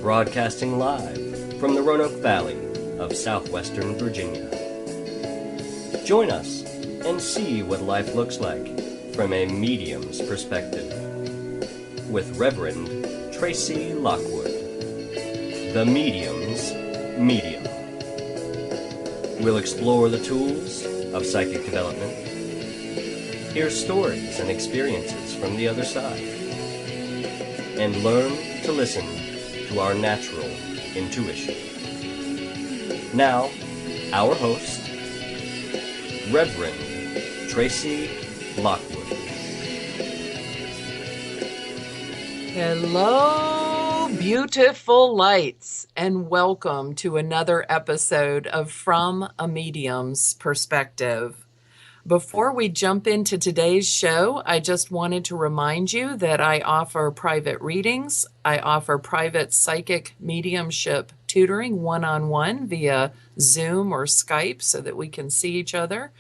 broadcasting live from the Roanoke Valley of southwestern Virginia. Join us and see what life looks like from a medium's perspective with Reverend Tracey Lockwood, the medium's medium. We'll explore the tools of psychic development, hear stories and experiences from the other side, and learn to listen to our natural intuition. Now, our host, Reverend Tracey Lockwood. Hello, beautiful lights, and welcome to another episode of From a Medium's Perspective. Before we jump into today's show, I just wanted to remind you that I offer private readings. I offer private psychic mediumship tutoring one-on-one via Zoom or Skype so that we can see each other.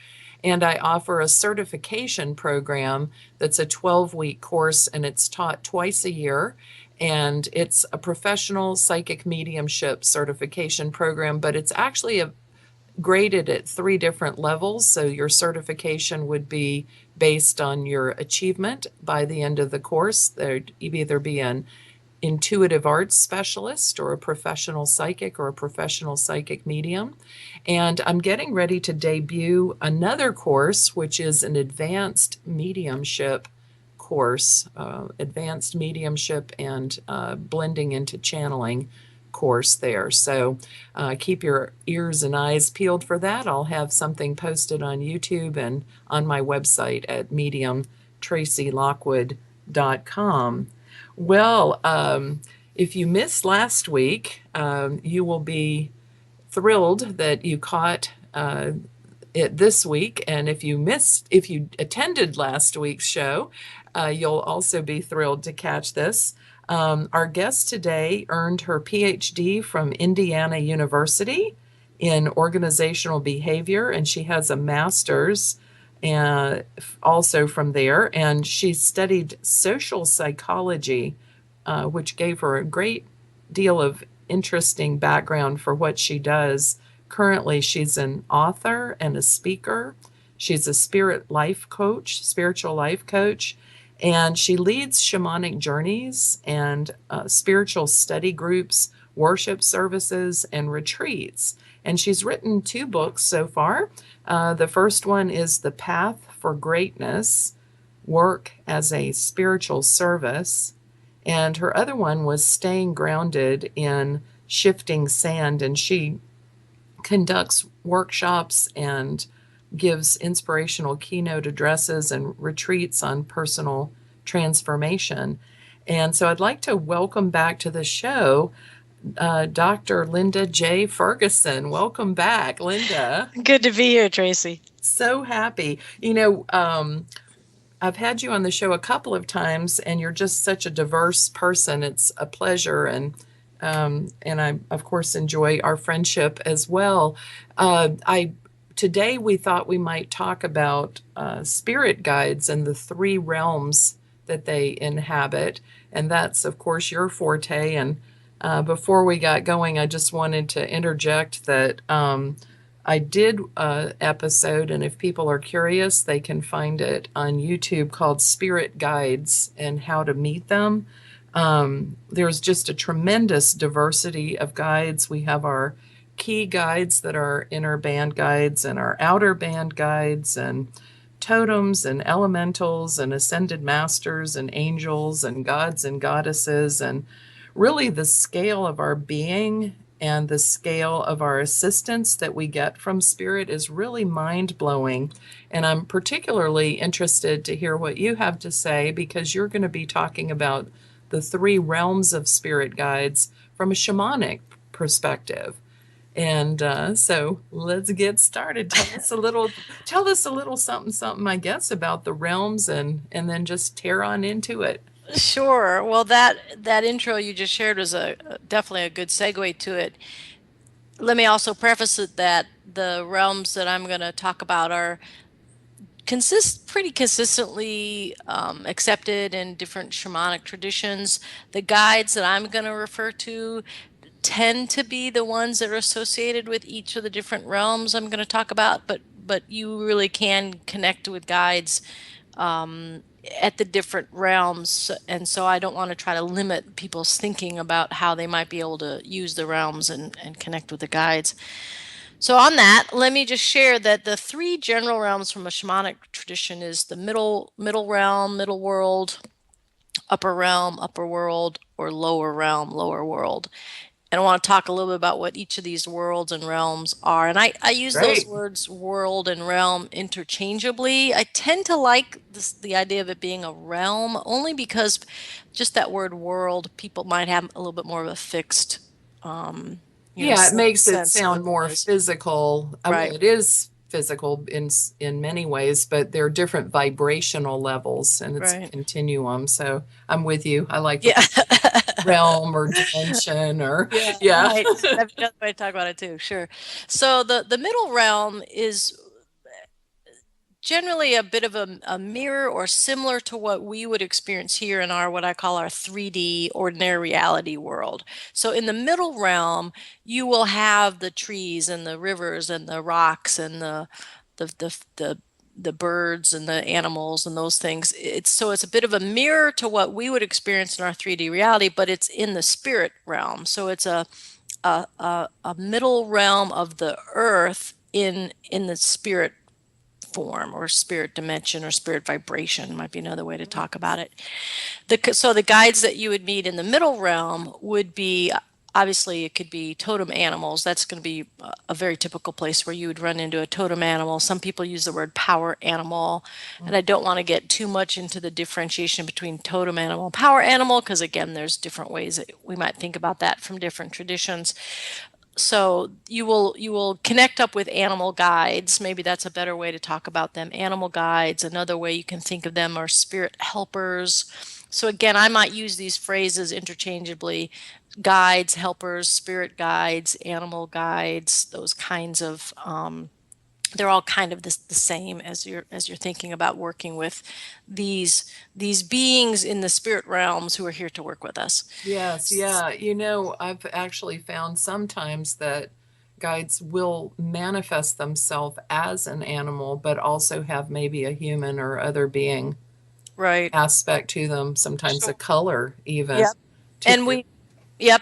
And I offer a certification program that's a 12-week course, and it's taught twice a year. And it's a professional psychic mediumship certification program, but it's actually graded at 3 different levels. So your certification would be based on your achievement by the end of the course. There'd either be an intuitive arts specialist or a professional psychic or a professional psychic medium. And I'm getting ready to debut another course, which is an advanced mediumship course, advanced mediumship and blending into channeling course there. So keep your ears and eyes peeled for that. I'll have something posted on YouTube and on my website at mediumtracylockwood.com. Well, if you missed last week, you will be thrilled that you caught it this week. And if you attended last week's show, you'll also be thrilled to catch this. Our guest today earned her PhD from Indiana University in organizational behavior, and she has a master's also from there. And she studied social psychology, which gave her a great deal of interesting background for what she does. Currently, she's an author and a speaker. She's a spiritual life coach, and she leads shamanic journeys and spiritual study groups, worship services, and retreats. And she's written 2 books so far. The first one is The Path for Greatness, Work as a Spiritual Service. And her other one was Staying Grounded in Shifting Sand. And she conducts workshops and gives inspirational keynote addresses and retreats on personal transformation. And so I'd like to welcome back to the show Dr. Linda J. Ferguson. Welcome back, Linda. Good to be here, Tracey. So happy. I've had you on the show a couple of times, and you're just such a diverse person. It's a pleasure, and I, of course, enjoy our friendship as well. Today, we thought we might talk about spirit guides and the 3 realms that they inhabit. And that's, of course, your forte. And before we got going, I just wanted to interject that I did an episode, and if people are curious, they can find it on YouTube, called Spirit Guides and How to Meet Them. There's just a tremendous diversity of guides. We have our key guides that are inner band guides and our outer band guides and totems and elementals and ascended masters and angels and gods and goddesses. And really the scale of our being and the scale of our assistance that we get from spirit is really mind-blowing. And I'm particularly interested to hear what you have to say, because you're going to be talking about the 3 realms of spirit guides from a shamanic perspective. And so let's get started. Tell us a little something, I guess, about the realms, and then just tear on into it. Sure. Well, that intro you just shared was definitely a good segue to it. Let me also preface it that the realms that I'm going to talk about are pretty consistently accepted in different shamanic traditions. The guides that I'm going to refer to tend to be the ones that are associated with each of the different realms I'm going to talk about, but you really can connect with guides at the different realms. And so I don't want to try to limit people's thinking about how they might be able to use the realms and connect with the guides. So on that, let me just share that the three general realms from a shamanic tradition is the middle realm, middle world, upper realm, upper world, or lower realm, lower world. And I want to talk a little bit about what each of these worlds and realms are. And I use those Great. words world and realm interchangeably. I tend to like the idea of it being a realm only because just that word world, people might have a little bit more of a fixed, Yeah, it makes it sense of what sound more it is. physical. Right. Well, it is physical in many ways, but there are different vibrational levels, and it's a Right. continuum. So I'm with you. I like the Yeah. realm or dimension or Yeah, yeah. right. That's another way to talk about it too. Sure. So the middle realm is generally a bit of a mirror or similar to what we would experience here in our what I call our 3D ordinary reality world. So in the middle realm, you will have the trees and the rivers and the rocks and the birds and the animals and those things. It's a bit of a mirror to what we would experience in our 3D reality, but it's in the spirit realm. So it's a middle realm of the earth in the spirit form or spirit dimension or spirit vibration might be another way to talk about it. So the guides that you would meet in the middle realm would be obviously it could be totem animals. That's going to be a very typical place where you would run into a totem animal. Some people use the word power animal, and I don't want to get too much into the differentiation between totem animal and power animal because again, there's different ways that we might think about that from different traditions. So you will connect up with animal guides. Maybe that's a better way to talk about them. Animal guides. Another way you can think of them are spirit helpers. So again, I might use these phrases interchangeably: guides, helpers, spirit guides, animal guides. Those kinds of they're all kind of the same as you're thinking about working with these beings in the spirit realms who are here to work with us. Yes, yeah. You know, I've actually found sometimes that guides will manifest themselves as an animal, but also have maybe a human or other being Right. aspect to them, sometimes a Sure. color even Yep. to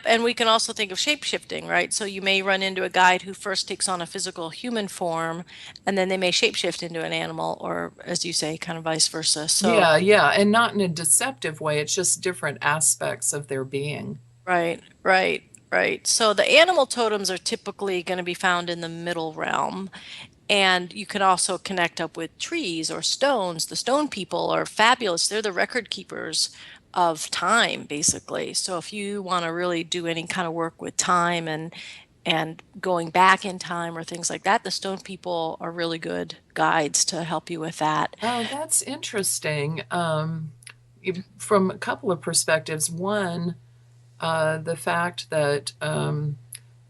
And we can also think of shape shifting, right? So you may run into a guide who first takes on a physical human form and then they may shapeshift into an animal or as you say, kind of vice versa. So yeah, yeah, and not in a deceptive way. It's just different aspects of their being. right, right, right. So the animal totems are typically going to be found in the middle realm. And you can also connect up with trees or stones. The stone people are fabulous. They're the record keepers of time, basically. So if you want to really do any kind of work with time and going back in time or things like that, the stone people are really good guides to help you with that. Oh, that's interesting. From a couple of perspectives. One, the fact that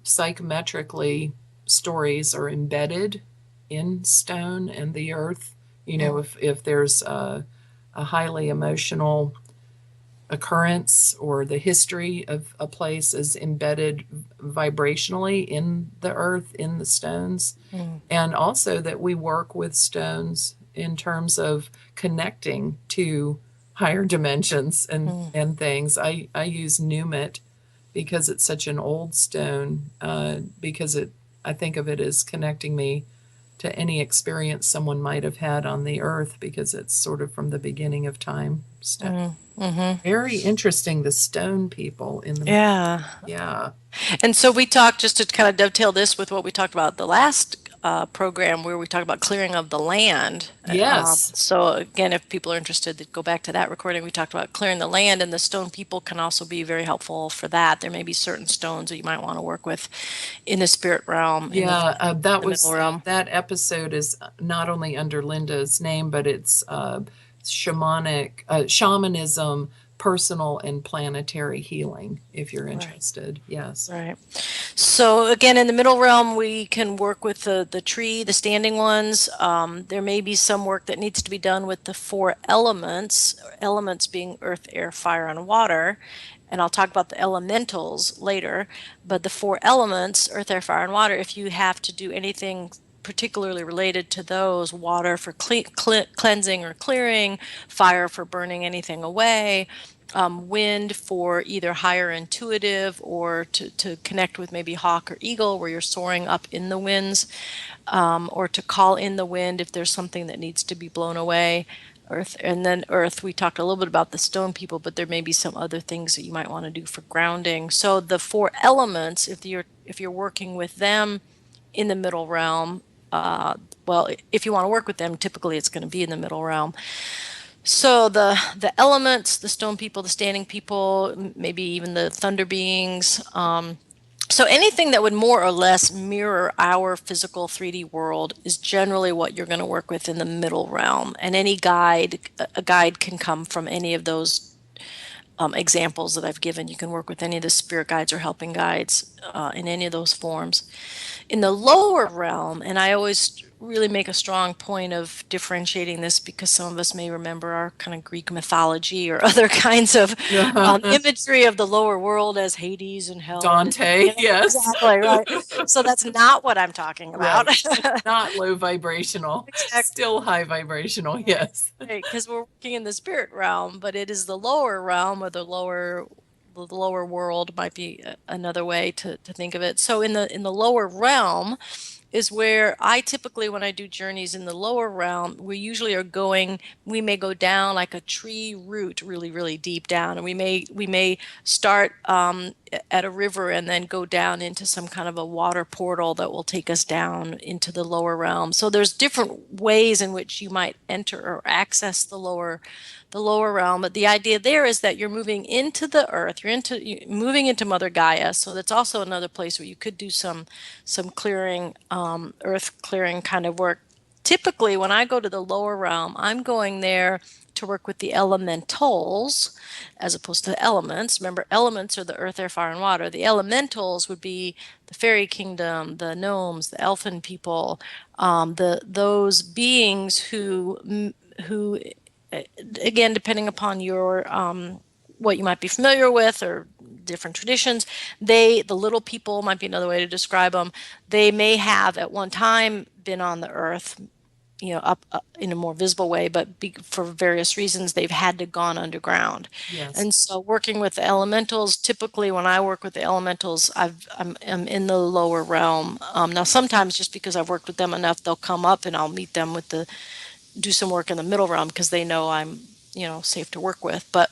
psychometrically stories are embedded in stone and the earth. You know, if there's a highly emotional occurrence or the history of a place is embedded vibrationally in the earth, in the stones. Mm. And also that we work with stones in terms of connecting to higher dimensions and things. I use Numit because it's such an old stone, because I think of it as connecting me to any experience someone might have had on the earth because it's sort of from the beginning of time stone. Very interesting, the stone people in the Yeah. yeah. And so we talked, just to kind of dovetail this with what we talked about the last program where we talked about clearing of the land. Yes. So again, if people are interested, to go back to that recording. We talked about clearing the land, and the stone people can also be very helpful for that. There may be certain stones that you might want to work with in the spirit realm, in Yeah, that the middle was realm. that episode is not only under Linda's name, but it's shamanism, personal and planetary healing. If you're Right. interested, yes. Right. So again, in the middle realm, we can work with the tree, the standing ones. There may be some work that needs to be done with the four elements, elements being earth, air, fire, and water. And I'll talk about the elementals later. But the four elements, earth, air, fire, and water, if you have to do anything particularly related to those, water for cleansing or clearing, fire for burning anything away, wind for either higher intuitive or to connect with maybe hawk or eagle where you're soaring up in the winds, or to call in the wind if there's something that needs to be blown away. Earth, and then earth, we talked a little bit about the stone people, but there may be some other things that you might want to do for grounding. So the four elements, if you're working with them in the middle realm, well, if you want to work with them, typically it's going to be in the middle realm. So the elements, the stone people, the standing people, maybe even the thunder beings. So anything that would more or less mirror our physical 3D world is generally what you're going to work with in the middle realm. And any guide, a guide can come from any of those examples that I've given. You can work with any of the spirit guides or helping guides in any of those forms. In the lower realm, and I always really make a strong point of differentiating this because some of us may remember our kind of Greek mythology or other kinds of imagery of the lower world as Hades and hell. Dante, yes. Exactly, right. So that's not what I'm talking about. Right. Not low vibrational, exactly. Still high vibrational, yes. Right, because we're working in the spirit realm, but it is the lower realm or the lower world might be another way to think of it. So in the lower realm is where I typically, when I do journeys in the lower realm, we usually are going, we may go down like a tree root really, really deep down. And we may start at a river and then go down into some kind of a water portal that will take us down into the lower realm. So there's different ways in which you might enter or access the lower realm. But the idea there is that you're moving into the earth, you're moving into Mother Gaia. So that's also another place where you could do some clearing, earth clearing kind of work. Typically, when I go to the lower realm, I'm going there to work with the elementals as opposed to the elements. Remember, elements are the earth, air, fire, and water. The elementals would be the fairy kingdom, the gnomes, the elfin people, those beings who again, depending upon your what you might be familiar with or different traditions, the little people might be another way to describe them. They may have at one time been on the earth, up in a more visible way, but for various reasons, they've had to gone underground. Yes. And so working with the elementals, typically when I work with the elementals, I'm in the lower realm. Now, sometimes just because I've worked with them enough, they'll come up and I'll meet them do some work in the middle realm because they know I'm, safe to work with. But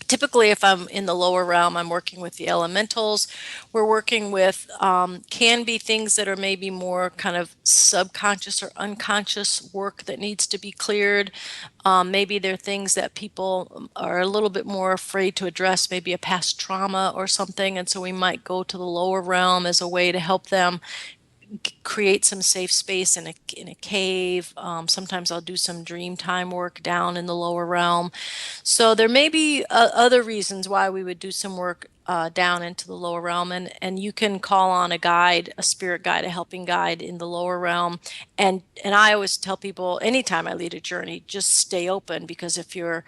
typically, if I'm in the lower realm, I'm working with the elementals. We're working with, can be things that are maybe more kind of subconscious or unconscious work that needs to be cleared. Maybe they're things that people are a little bit more afraid to address, maybe a past trauma or something. And so we might go to the lower realm as a way to help them create some safe space in a cave. Sometimes I'll do some dream time work down in the lower realm. So there may be other reasons why we would do some work down into the lower realm, and you can call on a guide, a spirit guide, a helping guide in the lower realm. And I always tell people anytime I lead a journey, just stay open, because if you're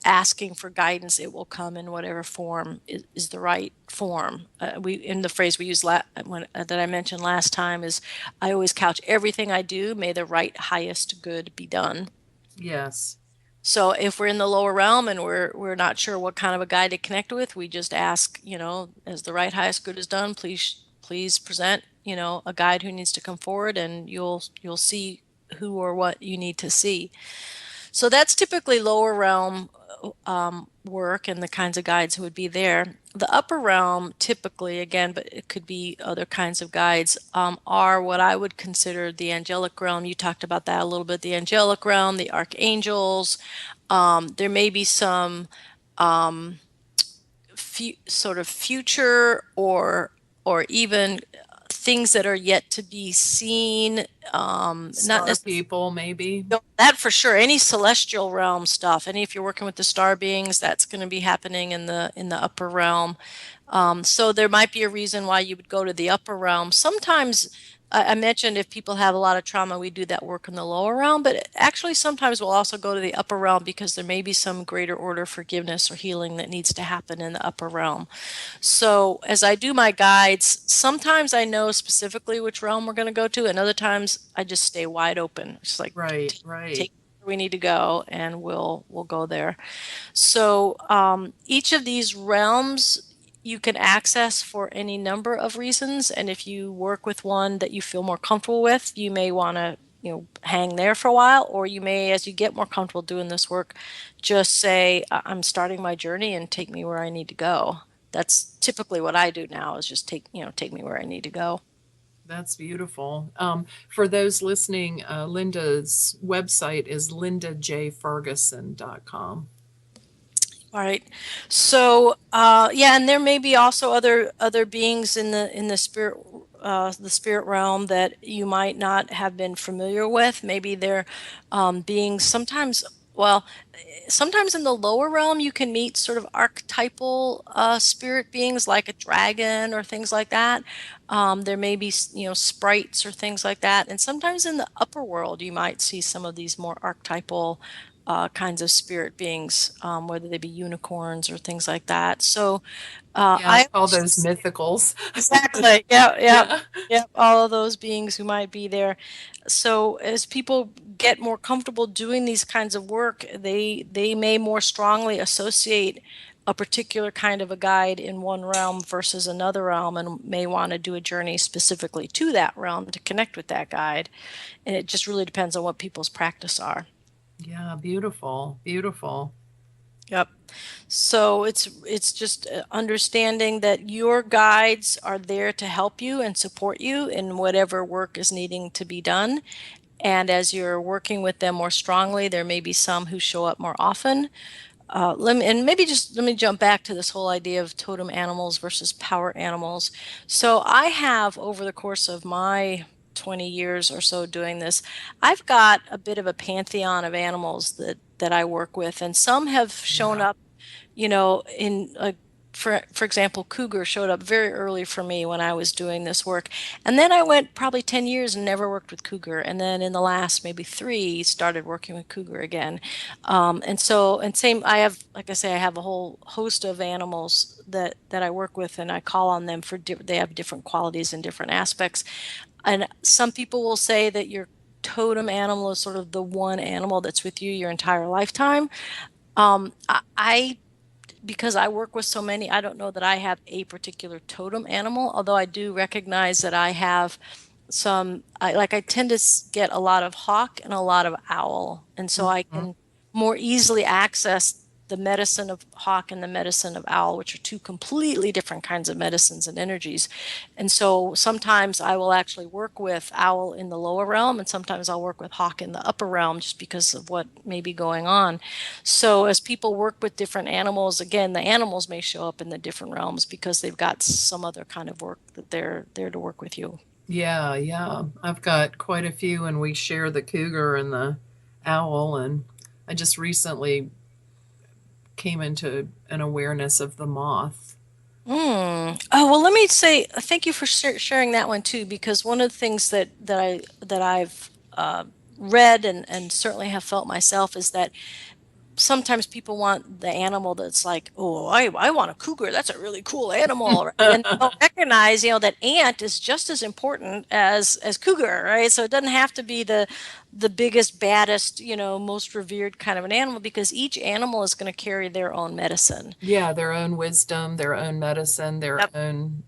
asking for guidance, it will come in whatever form is the right form. In the phrase we use that I mentioned last time is, I always couch everything I do, may the right highest good be done. Yes. So if we're in the lower realm and we're not sure what kind of a guide to connect with, we just ask, as the right highest good is done, please present, a guide who needs to come forward, and you'll see who or what you need to see. So that's typically lower realm work and the kinds of guides who would be there. The upper realm typically, again, but it could be other kinds of guides, are what I would consider the angelic realm. You talked about that a little bit, the angelic realm, the archangels. There may be some sort of future or even things that are yet to be seen. Not Star necessarily people, maybe. that for sure. Any celestial realm stuff. Any if you're working with the star beings, that's going to be happening in the upper realm. So there might be a reason why you would go to the upper realm. Sometimes I mentioned if people have a lot of trauma, we do that work in the lower realm, but actually sometimes we'll also go to the upper realm because there may be some greater order forgiveness or healing that needs to happen in the upper realm. So as I do my guides, sometimes I know specifically which realm we're going to go to, and other times I just stay wide open. It's like Right, take where we need to go, and we'll go there. So each of these realms you can access for any number of reasons, and if you work with one that you feel more comfortable with, you may want to hang there for a while, or you may, as you get more comfortable doing this work, just say, I'm starting my journey and take me where I need to go. That's typically what I do now, is just take me where I need to go. That's beautiful. For those listening, Linda's website is lindajferguson.com. All right. So yeah, and there may be also other beings in the spirit realm that you might not have been familiar with. Maybe they're beings sometimes. Well, sometimes in the lower realm you can meet sort of archetypal spirit beings like a dragon or things like that. There may be sprites or things like that, and sometimes in the upper world you might see some of these more archetypal kinds of spirit beings, whether they be unicorns or things like that. So I call those mythicals. Exactly. Yeah. All of those beings who might be there. So as people get more comfortable doing these kinds of work, they may more strongly associate a particular kind of a guide in one realm versus another realm, and may want to do a journey specifically to that realm to connect with that guide. And it just really depends on what people's practice are. Yeah, beautiful, beautiful. Yep. So it's just understanding that your guides are there to help you and support you in whatever work is needing to be done. And as you're working with them more strongly, there may be some who show up more often. Let me jump back to this whole idea of totem animals versus power animals. So I have, over the course of my 20 years or so doing this, I've got a bit of a pantheon of animals that I work with, and some have shown up, in for example, cougar showed up very early for me when I was doing this work. And then I went probably 10 years and never worked with cougar. And then in the last maybe 3, started working with cougar again. And same, I have, like I say, I have a whole host of animals that I work with, and I call on them they have different qualities and different aspects. And some people will say that your totem animal is sort of the one animal that's with you your entire lifetime. I because I work with so many, I don't know that I have a particular totem animal, although I do recognize that I have I tend to get a lot of hawk and a lot of owl. And so I can more easily access the medicine of hawk and the medicine of owl, which are 2 completely different kinds of medicines and energies. And so sometimes I will actually work with owl in the lower realm, and sometimes I'll work with hawk in the upper realm, just because of what may be going on. So as people work with different animals, again, the animals may show up in the different realms because they've got some other kind of work that they're there to work with you. Yeah. I've got quite a few, and we share the cougar and the owl. And I just recently came into an awareness of the moth. Oh, well, let me say thank you for sharing that one too, because one of the things that I've read and certainly have felt myself is that sometimes people want the animal that's like, oh, I want a cougar. That's a really cool animal. Right? And they don't recognize, that ant is just as important as cougar, right? So it doesn't have to be the biggest, baddest, most revered kind of an animal, because each animal is going to carry their own medicine. Yeah, their own wisdom, their own medicine, their own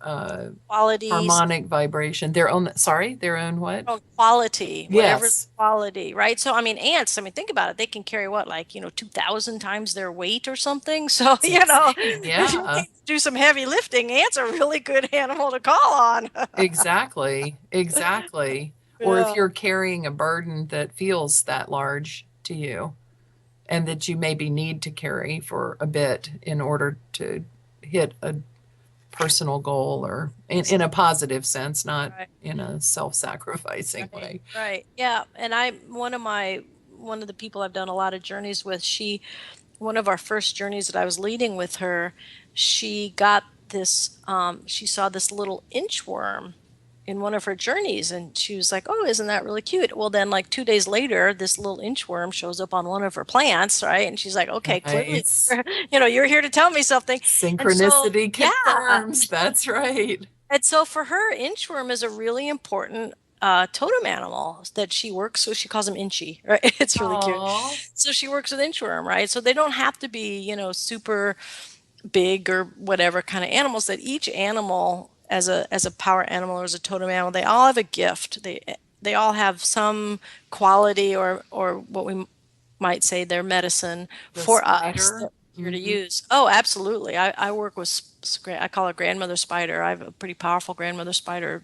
qualities, harmonic vibration, their own what? Own quality, whatever Yes. quality, right? So, ants, think about it. They can carry what, 2,000 times their weight or something. So, Yeah. if you need to do some heavy lifting, ants are a really good animal to call on. Exactly. Or if you're carrying a burden that feels that large to you, and that you maybe need to carry for a bit in order to hit a personal goal, or in a positive sense, not Right. in a self-sacrificing Right. way. Right. Yeah. And one of the people I've done a lot of journeys with, one of our first journeys that I was leading with her, she got this, she saw this little inchworm in one of her journeys, and she was like, "Oh, isn't that really cute?" Well, then like 2 days later, this little inchworm shows up on one of her plants, right? And she's like, "Okay, clearly, Nice. you're here to tell me something." And so, Synchronicity yeah. confirms. That's right. And so for her, inchworm is a really important totem animal that she works with. She calls them inchy, right? It's really cute. Oh, So she works with inchworm, right? So they don't have to be, super big or whatever kind of animals. That each animal, as a power animal or as a totem animal, they all have a gift. They all have some quality, or what we might say their medicine the for us spider. that we're here to use. Oh, absolutely. I work with, I call it grandmother spider. I have a pretty powerful grandmother spider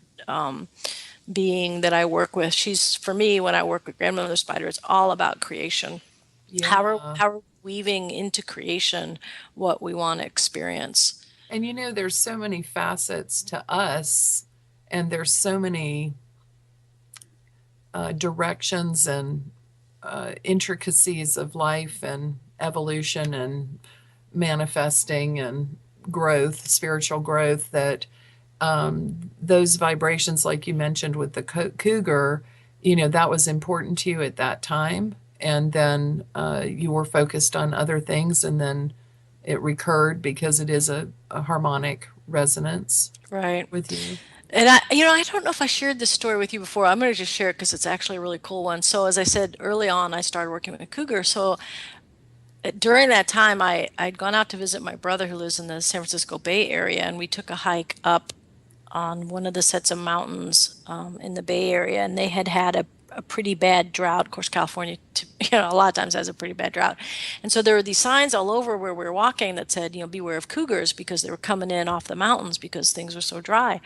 being that I work with. She's, for me, when I work with grandmother spider, it's all about creation. Yeah. How are we weaving into creation what we want to experience? And there's so many facets to us, and there's so many directions and intricacies of life and evolution and manifesting and growth, spiritual growth, that those vibrations, like you mentioned with the cougar, that was important to you at that time. And then you were focused on other things, and then it recurred because it is a harmonic resonance Right. with you. And I don't know if I shared this story with you before. I'm going to just share it because it's actually a really cool one. So as I said early on, I started working with a cougar. So during that time, I'd gone out to visit my brother who lives in the San Francisco Bay Area, and we took a hike up on one of the sets of mountains in the Bay Area, and they had a pretty bad drought. Of course, California, a lot of times has a pretty bad drought. And so there were these signs all over where we were walking that said, beware of cougars, because they were coming in off the mountains because things were so dry.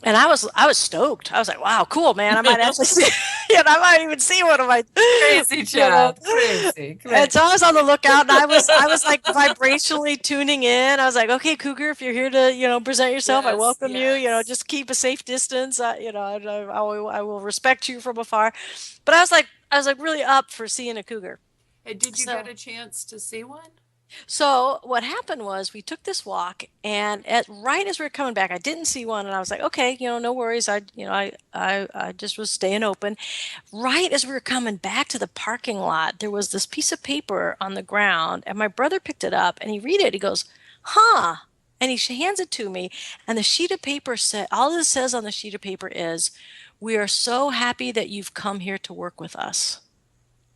And I was stoked. I was like, wow, cool, man. I might actually see, I might even see one of my Crazy chat. Crazy. And so I was on the lookout, and I was like vibrationally tuning in. I was like, okay, cougar, if you're here to, present yourself, I Yes, welcome you. yes. Just keep a safe distance. I will respect you from afar. But I was like really up for seeing a cougar. Hey, did you So get a chance to see one? so what happened was we took this walk, and right as we were coming back, I didn't see one, and I was like, okay, no worries. I just was staying open. Right as we were coming back to the parking lot, there was this piece of paper on the ground, and my brother picked it up and he read it. He goes, huh. And he hands it to me, and the sheet of paper said, all it says on the sheet of paper is, "We are so happy that you've come here to work with us."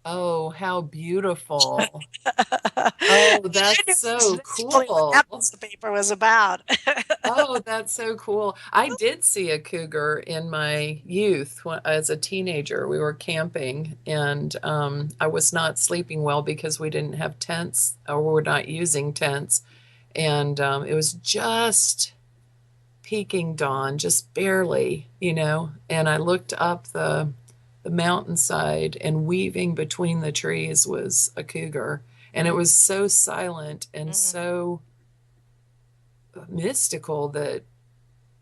Oh, how beautiful. Oh, that's so That's really what cool. that piece of paper was about. Oh, that's so cool. I did see a cougar in my youth as a teenager. We were camping, and I was not sleeping well because we didn't have tents, or we were not using tents. And it was just peaking dawn, just barely, and I looked up the mountainside, and weaving between the trees was a cougar. And it was so silent and so mystical that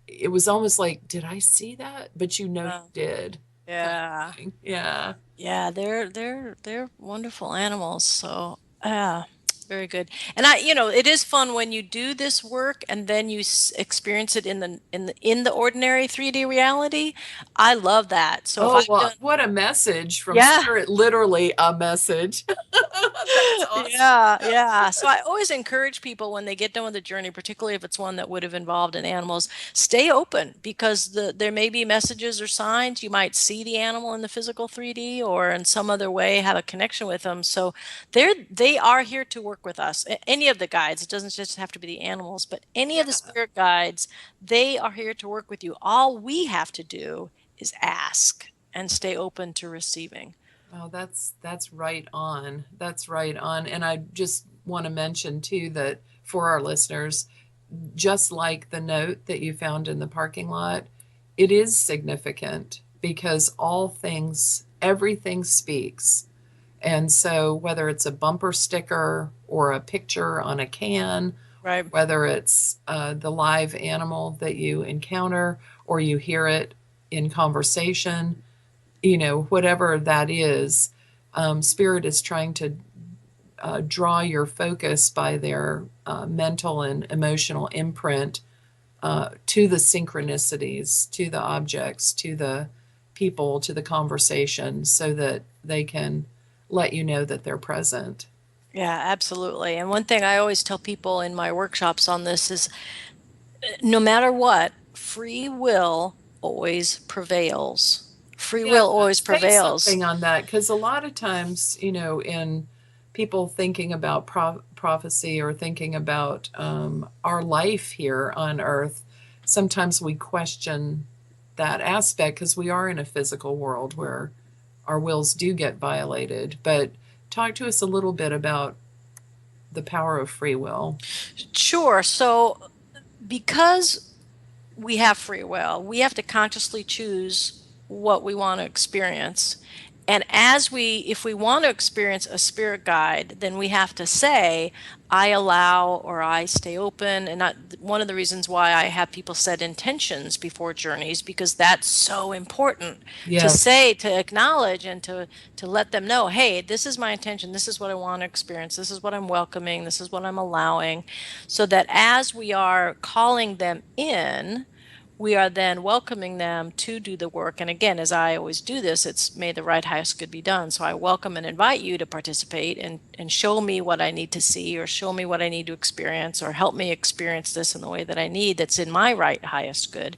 it was almost like, did I see that? But you Oh, did. Kind yeah. of thing. Yeah. Yeah, they're wonderful animals. So, yeah, very good. And it is fun when you do this work and then you experience it in the ordinary 3D reality. I love that. So if Oh, I've well, done, what a message from yeah. Spirit. Literally a message. That's awesome. Yeah, yeah. So I always encourage people when they get done with the journey, particularly if it's one that would have involved in animals, stay open, because there may be messages or signs. You might see the animal in the physical 3D or in some other way have a connection with them. So they are here to work with us. Any of the guides, it doesn't just have to be the animals, but any of the Yeah. spirit guides, they are here to work with you. All we have to do is ask and stay open to receiving. Oh, that's right on. That's right on. And I just want to mention too that for our listeners, just like the note that you found in the parking lot, it is significant because everything speaks. And so whether it's a bumper sticker or a picture on a can Right. whether it's the live animal that you encounter or you hear it in conversation, whatever that is. Spirit is trying to draw your focus by their mental and emotional imprint to the synchronicities, to the objects, to the people, to the conversation, so that they can let you know that they're present. Yeah, absolutely. And one thing I always tell people in my workshops on this is no matter what, free will always prevails. Free Yeah, will always say prevails. something on that, because a lot of times, in people thinking about prophecy or thinking about our life here on Earth, sometimes we question that aspect because we are in a physical world where our wills do get violated. But talk to us a little bit about the power of free will. Sure. So, because we have free will, we have to consciously choose what we want to experience. And if we want to experience a spirit guide, then we have to say, I allow or I stay open. And not one of the reasons why I have people set intentions before journeys, because that's so important to Yes. say, to acknowledge, and to let them know, hey, this is my intention. This is what I want to experience. This is what I'm welcoming. This is what I'm allowing. So that as we are calling them in, we are then welcoming them to do the work. And again, as I always do this, it's may the right highest good be done. So I welcome and invite you to participate and show me what I need to see, or show me what I need to experience, or help me experience this in the way that I need that's in my right highest good.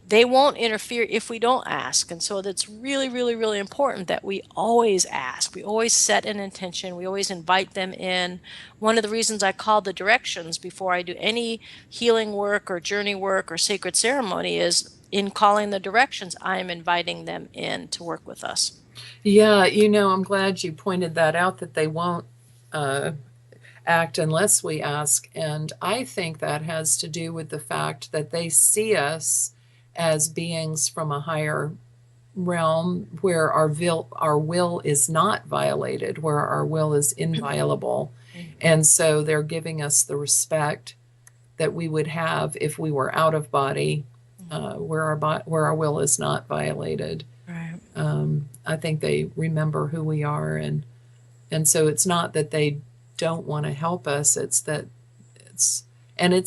They won't interfere if we don't ask. And so that's really, really, really important that we always ask. We always set an intention. We always invite them in. One of the reasons I call the directions before I do any healing work or journey work or sacred ceremony is in calling the directions, I am inviting them in to work with us. Yeah, I'm glad you pointed that out, that they won't act unless we ask. And I think that has to do with the fact that they see us as beings from a higher realm where our will is not violated, where our will is inviolable. And so they're giving us the respect that we would have if we were out of body, where our will is not violated. Right. I think they remember who we are, and so it's not that they don't want to help us. It's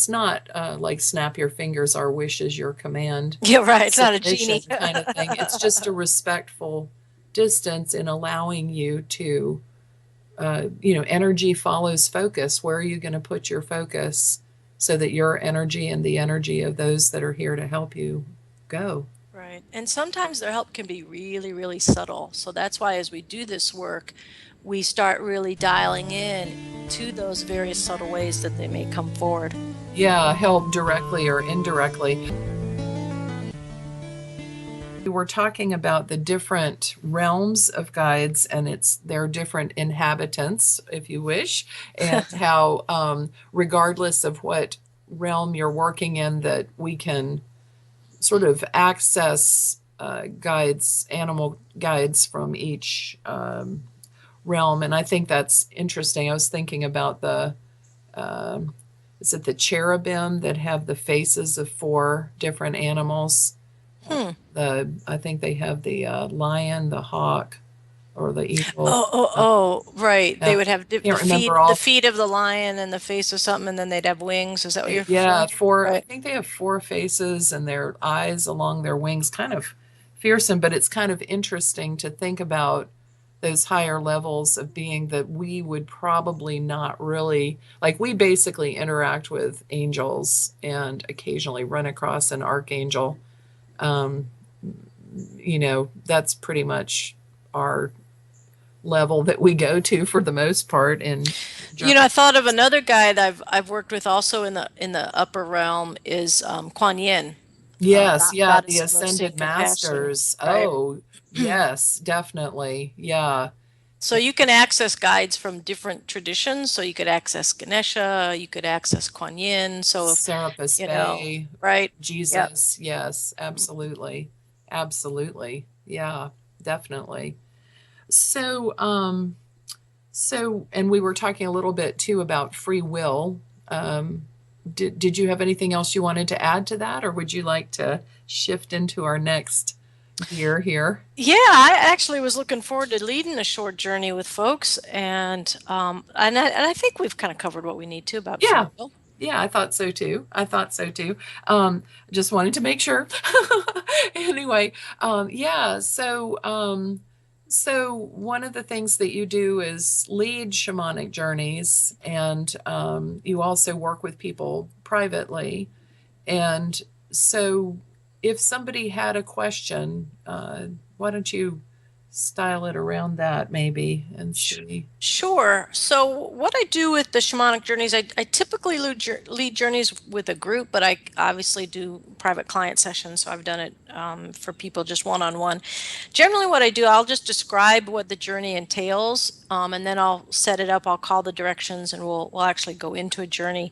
not like snap your fingers, our wish is your command. Yeah, right. It's not a genie kind of thing. It's just a respectful distance in allowing you to, energy follows focus. Where are you going to put your focus so that your energy and the energy of those that are here to help you go? Right. And sometimes their help can be really, really subtle. So that's why as we do this work, we start really dialing in to those various subtle ways that they may come forward. Yeah, help directly or indirectly. We're talking about the different realms of guides, and their different inhabitants, if you wish, and how regardless of what realm you're working in, that we can sort of access animal guides from each realm. And I think that's interesting. I was thinking about is it the cherubim that have the faces of 4 different animals? I think they have the lion, the hawk, or the eagle. Right. They would have the feet of the lion and the face of something, and then they'd have wings. Is that what you're Yeah, saying? 4. Right. I think they have 4 faces, and their eyes along their wings, kind of fearsome. But it's kind of interesting to think about those higher levels of being that we would probably not really, like, we basically interact with angels and occasionally run across an archangel. That's pretty much our level that we go to for the most part. And I thought of another guy that I've worked with also in the upper realm is Kuan Yin. Yes, Goddess the of mercy ascended and compassion. masters. Right. Oh, yes, definitely. Yeah. So you can access guides from different traditions. So you could access Ganesha, you could access Kuan Yin. So Serapis Bey, right? Jesus. Yep. Yes, absolutely. Absolutely. Yeah, definitely. So, and we were talking a little bit too about free will. did you have anything else you wanted to add to that, or would you like to shift into our next gear here? Yeah, I actually was looking forward to leading a short journey with folks, and I think we've kind of covered what we need to about free Yeah. will. Yeah, I thought so too. I thought so too. Just wanted to make sure. Anyway, yeah, so one of the things that you do is lead shamanic journeys, and you also work with people privately. And so if somebody had a question, why don't you style it around that maybe and see? Sure. So what I do with the shamanic journeys, I typically lead journeys with a group, but I obviously do private client sessions. So I've done it for people just one-on-one. Generally, what I do, I'll just describe what the journey entails, and then I'll set it up. I'll call the directions, and we'll actually go into a journey.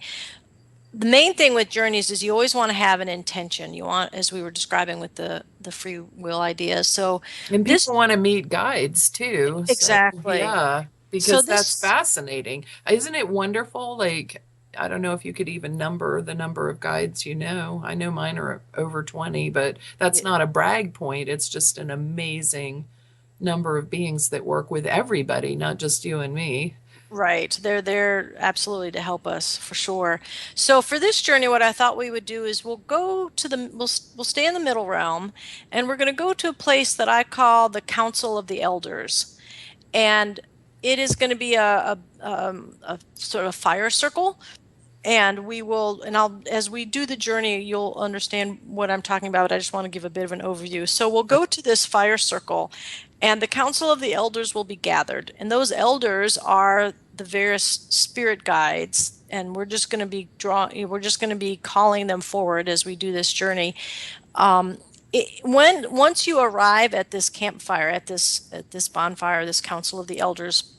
The main thing with journeys is you always want to have an intention. You want, as we were describing with the free will idea. So And this people want to meet guides too. So, exactly. yeah, So because that's this fascinating. Isn't it wonderful? Like, I don't know if you could even number the number of guides you know. I know mine are over 20, but that's not a brag point. It's just an amazing number of beings that work with everybody, not just you and me. Right. They're there absolutely to help us for sure. So for this journey, what I thought we would do is we'll stay in the middle realm, and we're going to go to a place that I call the Council of the Elders. And it is going to be a sort of fire circle. And I'll, as we do the journey, you'll understand what I'm talking about. I just want to give a bit of an overview. So we'll go to this fire circle, and the council of the elders will be gathered. And those elders are the various spirit guides. And we're just going to be calling them forward as we do this journey. Once you arrive at this campfire, at this bonfire, this council of the elders,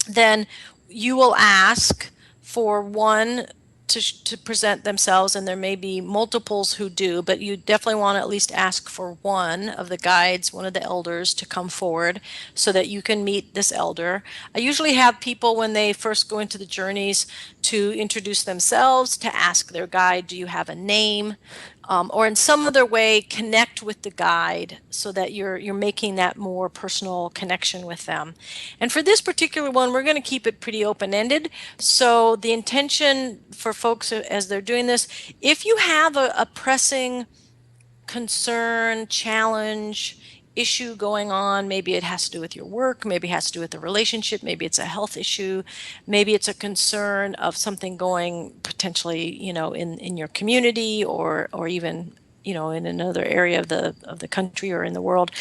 then you will ask for one to present themselves, and there may be multiples who do, but you definitely want to at least ask for one of the guides, one of the elders, to come forward so that you can meet this elder. I usually have people, when they first go into the journeys, to introduce themselves, to ask their guide, do you have a name? Or in some other way connect with the guide so that you're making that more personal connection with them. And for this particular one, we're going to keep it pretty open-ended. So the intention for folks as they're doing this, if you have a pressing concern, challenge, issue going on, maybe it has to do with your work, maybe it has to do with the relationship, maybe it's a health issue, maybe it's a concern of something going potentially, in your community, or even in another area of the country or in the world.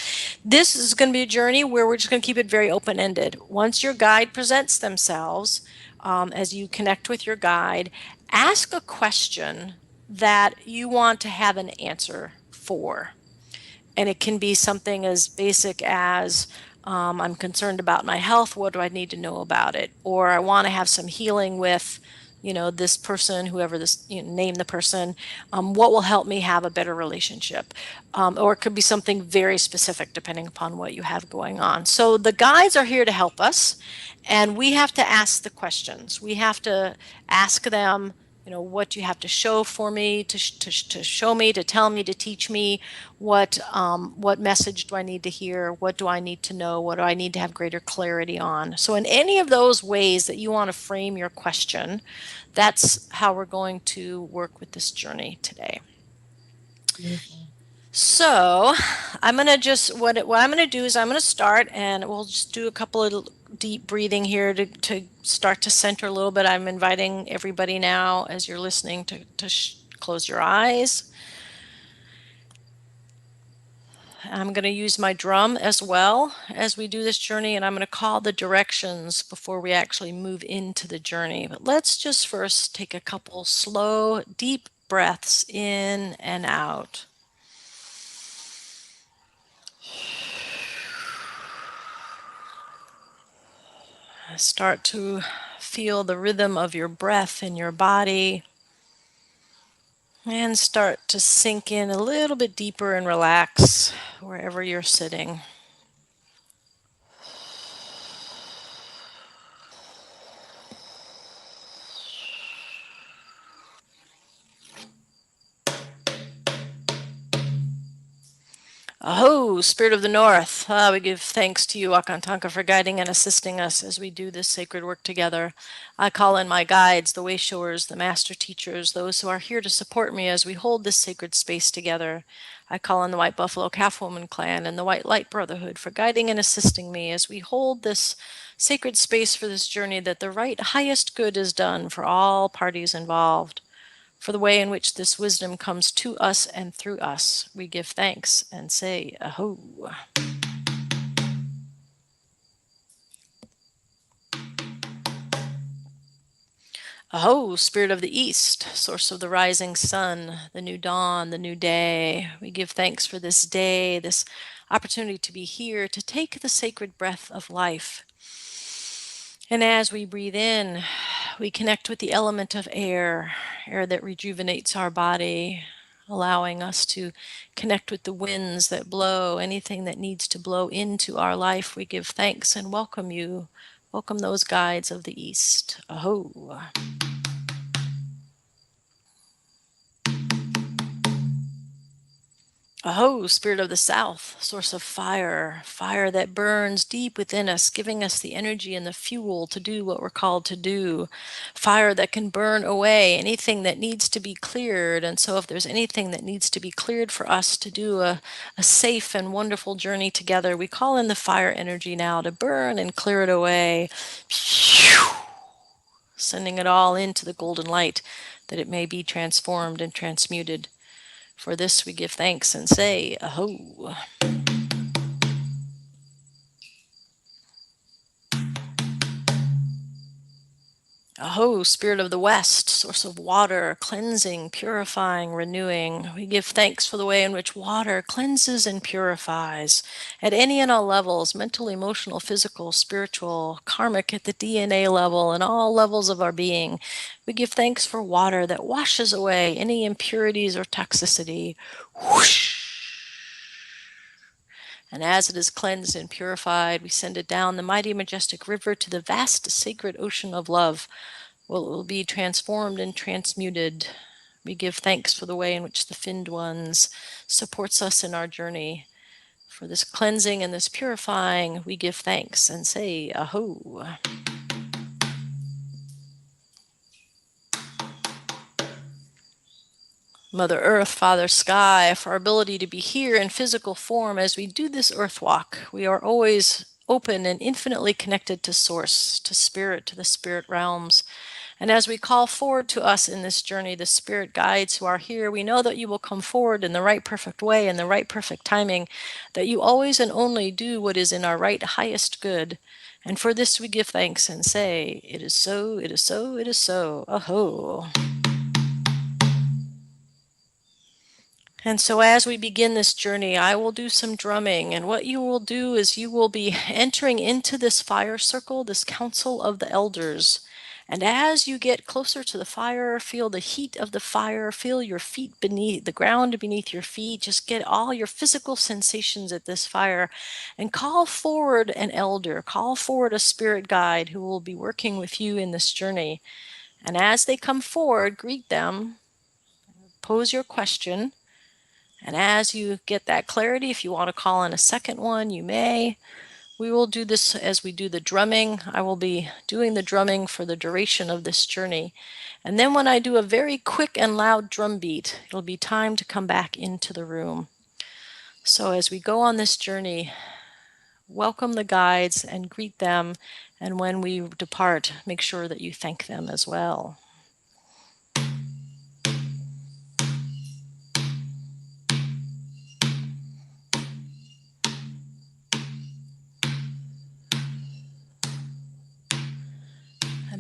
This is going to be a journey where we're just going to keep it very open-ended. Once your guide presents themselves, as you connect with your guide, ask a question that you want to have an answer for. And it can be something as basic as, I'm concerned about my health. What do I need to know about it? Or I want to have some healing with, this person, whoever this, name the person. What will help me have a better relationship? Or it could be something very specific depending upon what you have going on. So the guides are here to help us, and we have to ask the questions. We have to ask them, what do you have to show for me, to show me, to tell me, to teach me? What message do I need to hear? What do I need to know? What do I need to have greater clarity on? So in any of those ways that you want to frame your question, that's how we're going to work with this journey today. Beautiful. So I'm going to just, what I'm going to do is I'm going to start, and we'll just do a couple of deep breathing here to start to center a little bit. I'm inviting everybody now, as you're listening, to close your eyes. I'm going to use my drum as well as we do this journey, and I'm going to call the directions before we actually move into the journey. But let's just first take a couple slow, deep breaths in and out. Start to feel the rhythm of your breath in your body, and start to sink in a little bit deeper and relax wherever you're sitting. Aho, Spirit of the North, we give thanks to you, Akantanka, for guiding and assisting us as we do this sacred work together. I call in my guides, the wayshowers, the master teachers, those who are here to support me as we hold this sacred space together. I call in the White Buffalo Calf Woman Clan and the White Light Brotherhood for guiding and assisting me as we hold this sacred space for this journey, that the right highest good is done for all parties involved. For the way in which this wisdom comes to us and through us, we give thanks and say, Aho. Aho, Spirit of the East, source of the rising sun, the new dawn, the new day. We give thanks for this day, this opportunity to be here, to take the sacred breath of life. And as we breathe in, we connect with the element of air, air that rejuvenates our body, allowing us to connect with the winds that blow, anything that needs to blow into our life. We give thanks and welcome you. Welcome those guides of the East. Aho. Aho, Spirit of the South, source of fire, fire that burns deep within us, giving us the energy and the fuel to do what we're called to do. Fire that can burn away anything that needs to be cleared. And so if there's anything that needs to be cleared for us to do a safe and wonderful journey together, we call in the fire energy now to burn and clear it away, sending it all into the golden light that it may be transformed and transmuted. For this we give thanks and say, Aho. Aho, Spirit of the West, source of water, cleansing, purifying, renewing. We give thanks for the way in which water cleanses and purifies at any and all levels, mental, emotional, physical, spiritual, karmic, at the DNA level, and all levels of our being. We give thanks for water that washes away any impurities or toxicity. Whoosh! And as it is cleansed and purified, we send it down the mighty, majestic river to the vast, sacred ocean of love. Well, it will be transformed and transmuted. We give thanks for the way in which the Finned Ones supports us in our journey. For this cleansing and this purifying, we give thanks and say, Aho. Mother Earth, Father Sky, for our ability to be here in physical form as we do this earth walk. We are always open and infinitely connected to Source, to Spirit, to the spirit realms. And as we call forward to us in this journey, the spirit guides who are here, we know that you will come forward in the right perfect way, in the right perfect timing, that you always and only do what is in our right highest good. And for this we give thanks and say, it is so, it is so, it is so. Aho. And so as we begin this journey, I will do some drumming. And what you will do is you will be entering into this fire circle, this council of the elders. And as you get closer to the fire, feel the heat of the fire, feel your feet beneath, the ground beneath your feet, just get all your physical sensations at this fire, and call forward an elder, call forward a spirit guide who will be working with you in this journey. And as they come forward, greet them, pose your question, and as you get that clarity, if you want to call in a second one, you may. We will do this as we do the drumming. I will be doing the drumming for the duration of this journey. And then when I do a very quick and loud drum beat, it'll be time to come back into the room. So as we go on this journey, welcome the guides and greet them. And when we depart, make sure that you thank them as well.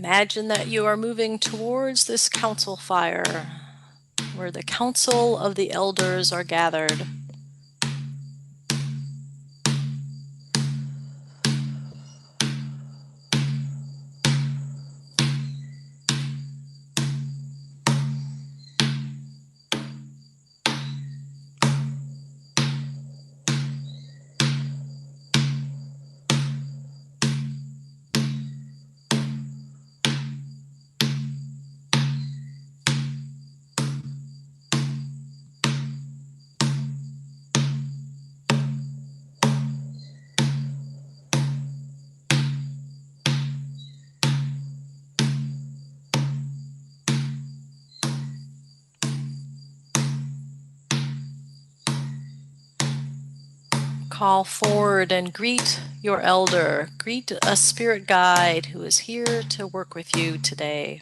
Imagine that you are moving towards this council fire, where the council of the elders are gathered. call forward and greet your elder. Greet a spirit guide who is here to work with you today.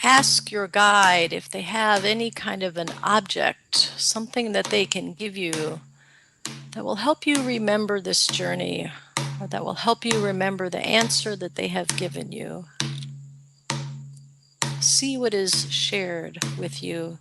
Ask your guide if they have any kind of an object, something that they can give you that will help you remember this journey, or that will help you remember the answer that they have given you. See what is shared with you.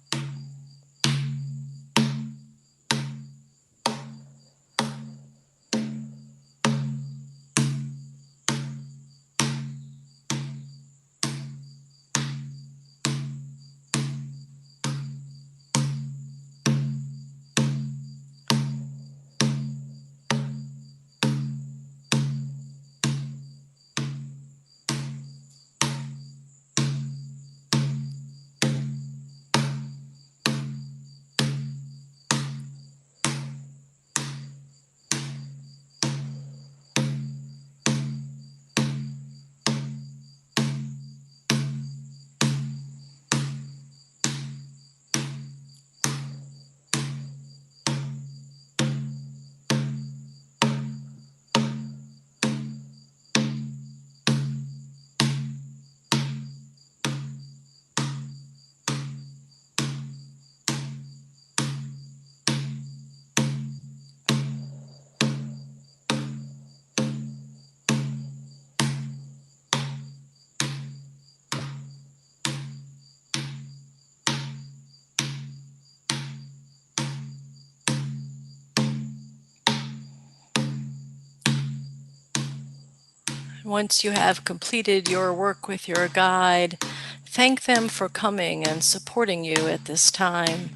Once you have completed your work with your guide, thank them for coming and supporting you at this time.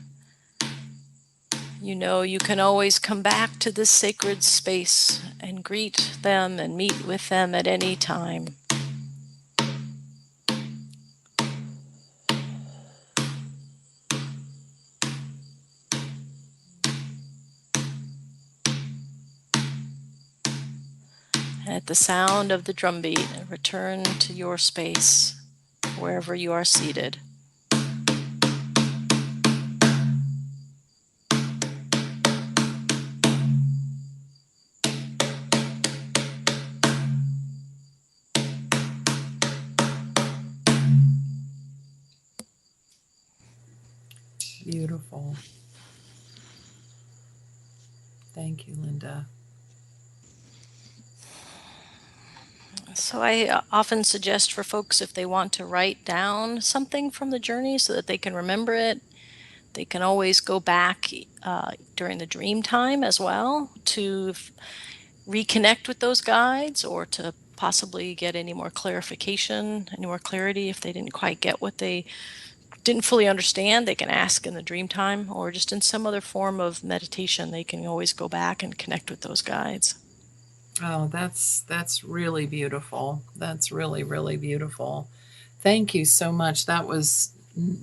You know you can always come back to this sacred space and greet them and meet with them at any time. at the sound of the drum beat, return to your space, wherever you are seated. Beautiful. Thank you, Linda. So I often suggest for folks, if they want to write down something from the journey so that they can remember it, they can always go back during the dream time as well to reconnect with those guides, or to possibly get any more clarification, any more clarity if they didn't quite get what they didn't fully understand. They can ask in the dream time, or just in some other form of meditation. They can always go back and connect with those guides. Oh, that's really beautiful. That's really, really beautiful. Thank you so much. That was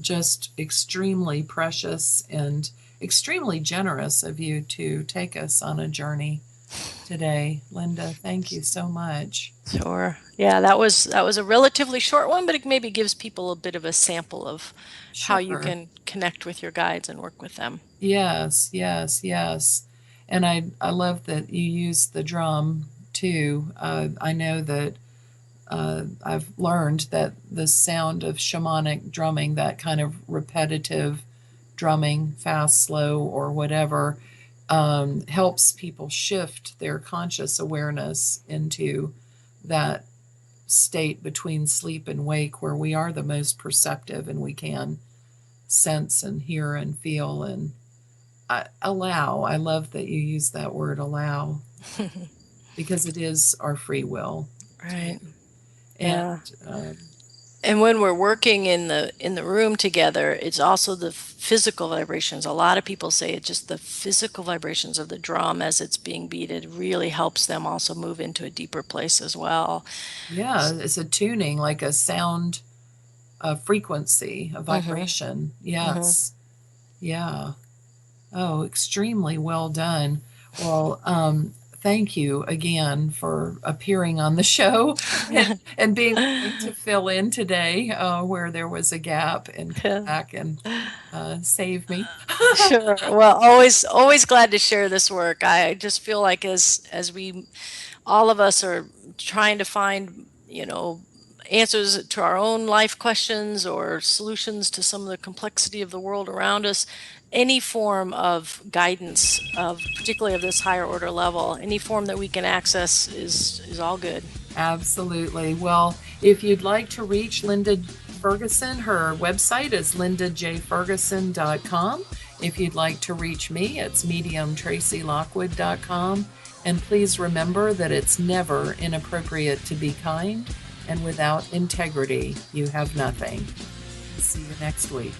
just extremely precious and extremely generous of you to take us on a journey today. Linda, thank you so much. Sure. Yeah, that was a relatively short one, but it maybe gives people a bit of a sample of how you Sure. can connect with your guides and work with them. Yes, yes, yes. And I love that you use the drum too. I know that I've learned that the sound of shamanic drumming, that kind of repetitive drumming, fast, slow, or whatever, helps people shift their conscious awareness into that state between sleep and wake, where we are the most perceptive and we can sense and hear and feel and allow. I love that you use that word, allow, because it is our free will. Right. And and when we're working in the room together, it's also the physical vibrations. A lot of people say it's just the physical vibrations of the drum as it's being beaten really helps them also move into a deeper place as well. Yeah, it's a tuning, like a sound, a frequency, a vibration. Yes. Yeah. Oh, extremely well done. Well, thank you again for appearing on the show and being willing to fill in today where there was a gap, and come back and save me. Sure. Well, always glad to share this work. I just feel like as we, all of us are trying to find, answers to our own life questions or solutions to some of the complexity of the world around us, any form of guidance, particularly of this higher order level, any form that we can access is all good. Absolutely. Well, if you'd like to reach Linda Ferguson, her website is lindajferguson.com. If you'd like to reach me, it's mediumtracylockwood.com. And please remember that it's never inappropriate to be kind, and without integrity, you have nothing. See you next week.